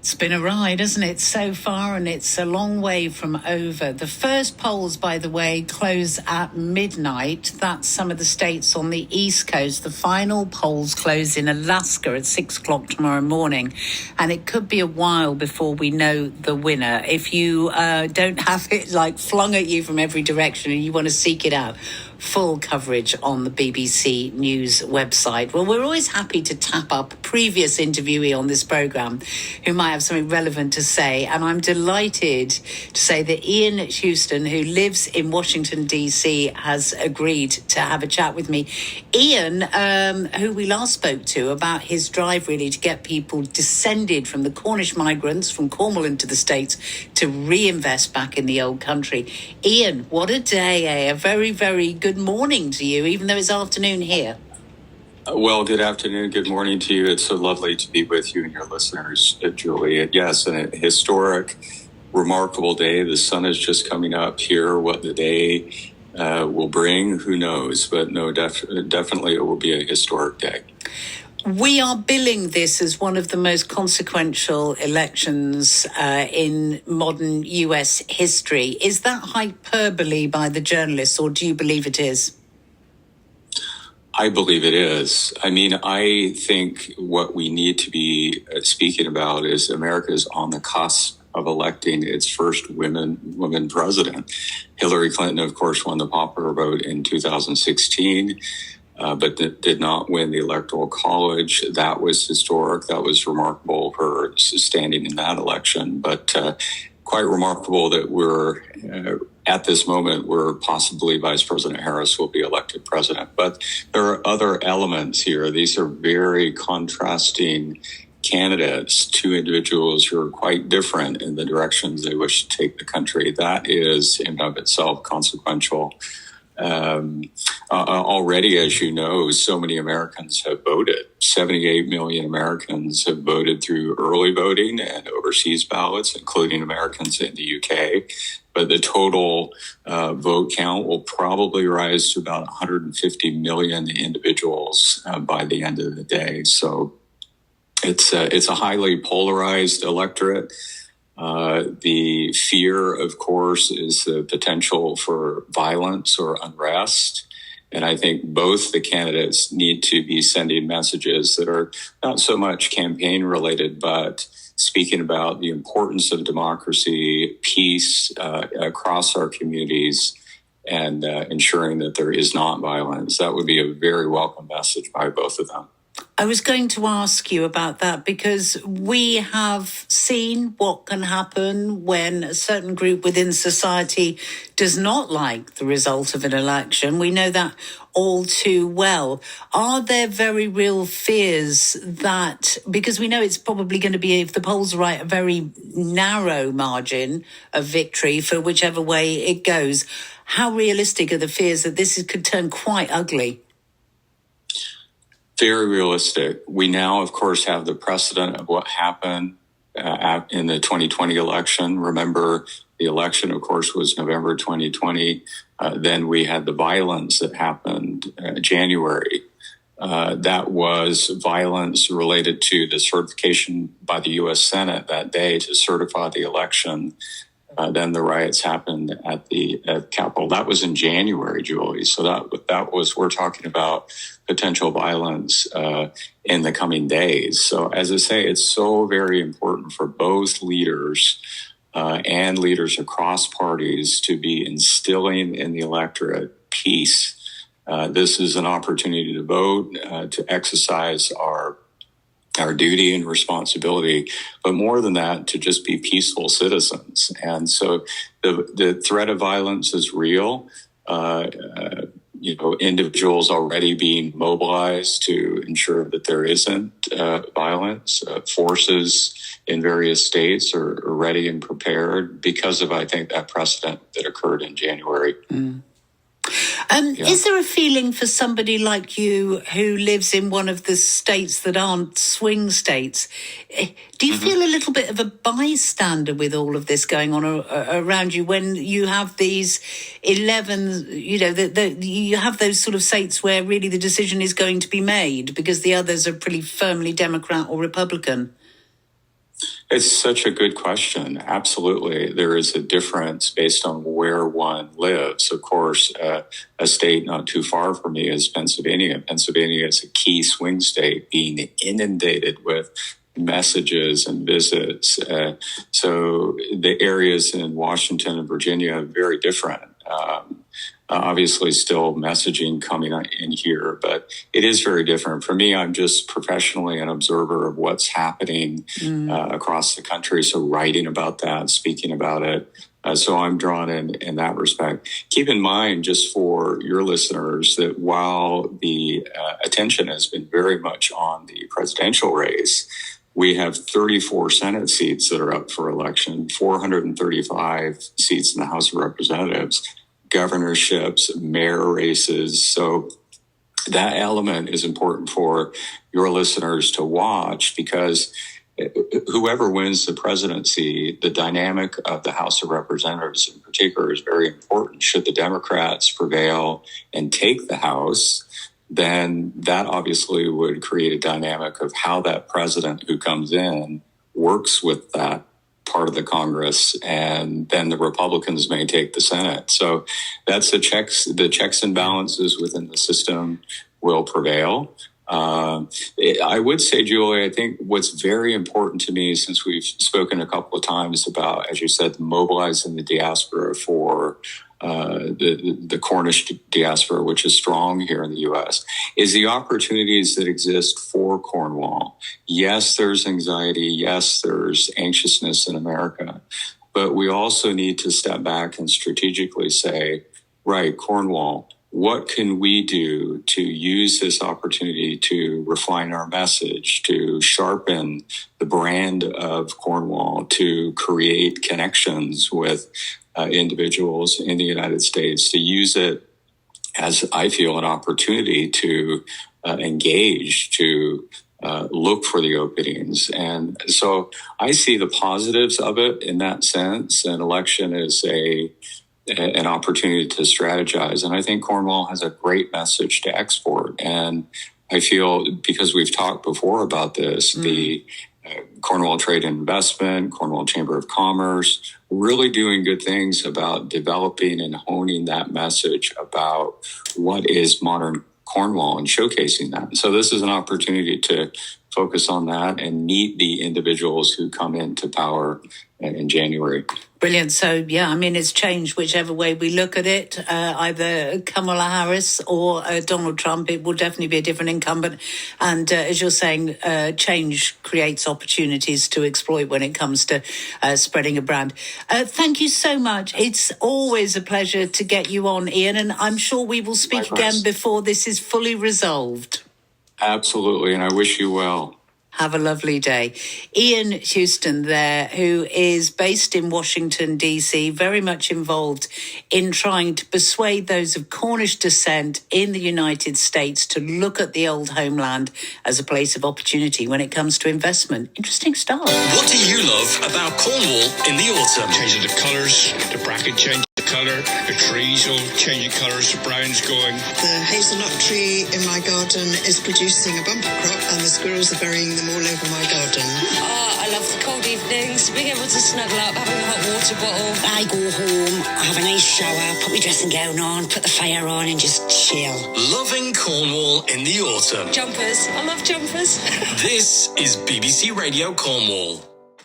It's been a ride, hasn't it, so far, and it's a long way from over. The first polls, by the way, close at midnight. That's some of the states on the East Coast. The final polls close in Alaska at 6 o'clock tomorrow morning, and it could be a while before we know the winner. If you don't have it flung at you from every direction and you want to seek it out, full coverage on the BBC News website. Well, we're always happy to tap up a previous interviewee on this programme who might have something relevant to say. And I'm delighted to say that Ian Houston, who lives in Washington, D.C., has agreed to have a chat with me. Ian, who we last spoke to about his drive, really, to get people descended from the Cornish migrants from Cornwall into the States to reinvest back in the old country. Ian, what a day, eh? A very, very good morning to you, even though it's afternoon here. Well, good afternoon, good morning to you. It's so lovely to be with you and your listeners, Julie. Yes, a historic, remarkable day. The sun is just coming up here. What the day will bring, who knows? But no, definitely it will be a historic day. We are billing this as one of the most consequential elections in modern US history. Is that hyperbole by the journalists, or do you believe it is? I believe it is. I mean, I think what we need to be speaking about is America is on the cusp of electing its first woman president. Hillary Clinton, of course, won the popular vote in 2016. But did not win the Electoral College. That was historic. That was remarkable, her standing in that election. But quite remarkable that we're at this moment where possibly Vice President Harris will be elected president. But there are other elements here. These are very contrasting candidates, two individuals who are quite different in the directions they wish to take the country. That is, in and of itself, consequential. Already, as you know, so many Americans have voted. 78 million Americans have voted through early voting and overseas ballots, including Americans in the UK. But the total vote count will probably rise to about 150 million individuals by the end of the day. So it's a highly polarized electorate. The fear, of course, is the potential for violence or unrest. And I think both the candidates need to be sending messages that are not so much campaign related, but speaking about the importance of democracy, peace across our communities, and ensuring that there is not violence. That would be a very welcome message by both of them. I was going to ask you about that because we have seen what can happen when a certain group within society does not like the result of an election. We know that all too well. Are there very real fears that, because we know it's probably going to be, if the polls are right, a very narrow margin of victory for whichever way it goes, how realistic are the fears that this could turn quite ugly? Very realistic. We now, of course, have the precedent of what happened in the 2020 election. Remember, the election, of course, was November 2020. Then we had the violence that happened January. That was violence related to the certification by the U.S. Senate that day to certify the election. Then the riots happened at the Capitol. That was in January, Julie. So that was, we're talking about potential violence in the coming days. So as I say, it's so very important for both leaders and leaders across parties to be instilling in the electorate peace. This is an opportunity to vote, to exercise our duty and responsibility, but more than that, to just be peaceful citizens. And so the threat of violence is real. Individuals already being mobilized to ensure that there isn't violence. Forces in various states are ready and prepared because of, I think, that precedent that occurred in January. Is there a feeling for somebody like you who lives in one of the states that aren't swing states? Do you feel a little bit of a bystander with all of this going on around you when you have these 11, you have those sort of states where really the decision is going to be made because the others are pretty firmly Democrat or Republican? It's such a good question. Absolutely. There is a difference based on where one lives. Of course, a state not too far from me is Pennsylvania. Pennsylvania is a key swing state, being inundated with messages and visits. So the areas in Washington and Virginia are very different. Obviously, still messaging coming in here, but it is very different. For me, I'm just professionally an observer of what's happening across the country. So writing about that, speaking about it. So I'm drawn in that respect. Keep in mind, just for your listeners, that while the attention has been very much on the presidential race, we have 34 Senate seats that are up for election, 435 seats in the House of Representatives, governorships, mayor races. So that element is important for your listeners to watch, because whoever wins the presidency, the dynamic of the House of Representatives in particular is very important. Should the Democrats prevail and take the House, then that obviously would create a dynamic of how that president who comes in works with that part of the Congress, and then the Republicans may take the Senate. So that's the checks and balances within the system will prevail. I would say, Julie, I think what's very important to me, since we've spoken a couple of times about, as you said, mobilizing the diaspora for the Cornish diaspora, which is strong here in the U.S., is the opportunities that exist for Cornwall. Yes, there's anxiety. Yes, there's anxiousness in America. But we also need to step back and strategically say, right, Cornwall, what can we do to use this opportunity to refine our message, to sharpen the brand of Cornwall, to create connections with individuals in the United States, to use it as, I feel, an opportunity to engage, to look for the openings. And so I see the positives of it in that sense. An election is an opportunity to strategize. And I think Cornwall has a great message to export. And I feel, because we've talked before about this, the Cornwall Trade and Investment, Cornwall Chamber of Commerce, really doing good things about developing and honing that message about what is modern Cornwall and showcasing that. So this is an opportunity to focus on that and meet the individuals who come into power in January. Brilliant. So, yeah, I mean, it's changed whichever way we look at it, either Kamala Harris or Donald Trump. It will definitely be a different incumbent. And as you're saying, change creates opportunities to exploit when it comes to spreading a brand. Thank you so much. It's always a pleasure to get you on, Ian, and I'm sure we will speak again before this is fully resolved. Absolutely, and I wish you well. Have a lovely day. Ian Houston there, who is based in Washington, D.C., very much involved in trying to persuade those of Cornish descent in the United States to look at the old homeland as a place of opportunity when it comes to investment. Interesting stuff. What do you love about Cornwall in the autumn? Changing the colours, the bracket change the colour, the trees all changing colours, the brown's going. The hazelnut tree in my garden is producing a bumper crop, and the squirrels are burying them all over my garden. I love the cold evenings, being able to snuggle up, having a hot water bottle. I go home, have a nice shower, put my dressing gown on, put the fire on and just chill. Loving Cornwall in the autumn. Jumpers. I love jumpers. This is BBC Radio Cornwall.